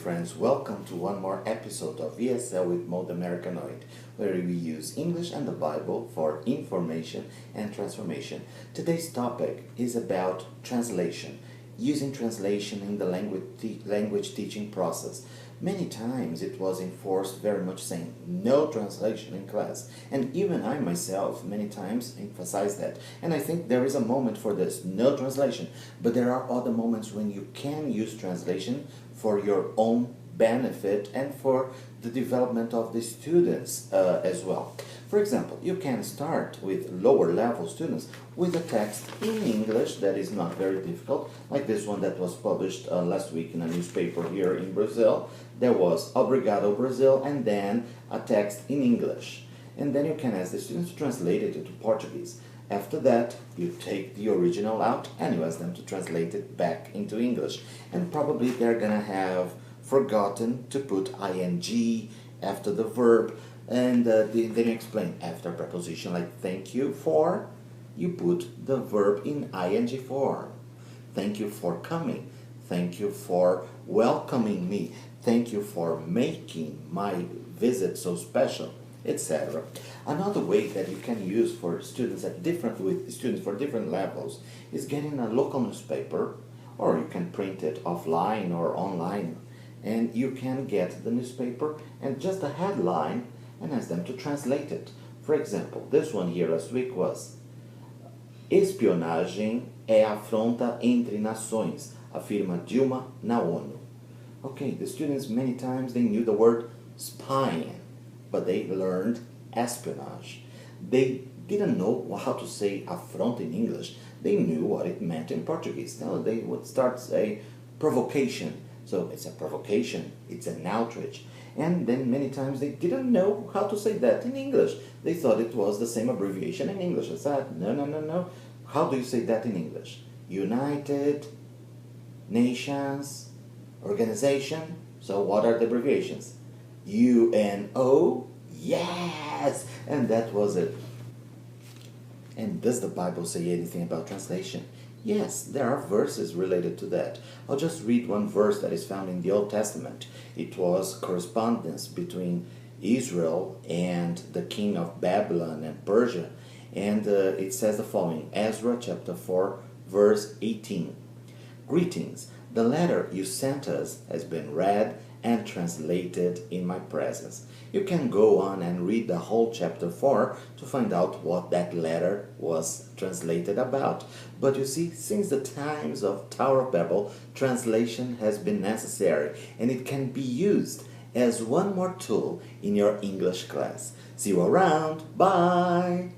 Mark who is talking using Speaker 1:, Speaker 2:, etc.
Speaker 1: friends, welcome to one more episode of ESL with Mode Americanoid, where we use English and the Bible for information and transformation. Today's topic is about translation, using translation in the language teaching process. Many times it was enforced very much saying no translation in class, and even I myself many times emphasize that. And I think there is a moment for this, no translation, but there are other moments when you can use translation for your own benefit and for the development of the students as well. For example, you can start with lower level students with a text in English that is not very difficult, like this one that was published last week in a newspaper here in Brazil. There was Obrigado Brazil and then a text in English. And then you can ask the students to translate it into Portuguese. After that, you take the original out and you ask them to translate it back into English. And probably they're gonna have forgotten to put ing after the verb, and then you explain after a preposition like thank you for, you put the verb in ing form. Thank you for coming. Thank you for welcoming me. Thank you for making my visit so special, etc. Another way that you can use for students for different levels is getting a local newspaper, or you can print it offline or online, and you can get the newspaper and just a headline and ask them to translate it. For example, this one here last week was Espionagem é afronta entre nações, afirma Dilma na ONU. Okay, the students many times they knew the word spying, but they learned espionage. They didn't know how to say affront in English. They knew what it meant in Portuguese. Now they would start say provocation. So it's a provocation, it's an outrage. And then many times they didn't know how to say that in English. They thought it was the same abbreviation in English. I said, no. How do you say that in English? United Nations Organization. So what are the abbreviations? UNO? Yes! And that was it. And does the Bible say anything about translation? Yes, there are verses related to that. I'll just read one verse that is found in the Old Testament. It was correspondence between Israel and the king of Babylon and Persia. And it says the following, Ezra chapter 4, verse 18. Greetings, the letter you sent us has been read and translated in my presence. You can go on and read the whole chapter 4 to find out what that letter was translated about. But you see, since the times of Tower of Babel, translation has been necessary, and it can be used as one more tool in your English class. See you around. Bye!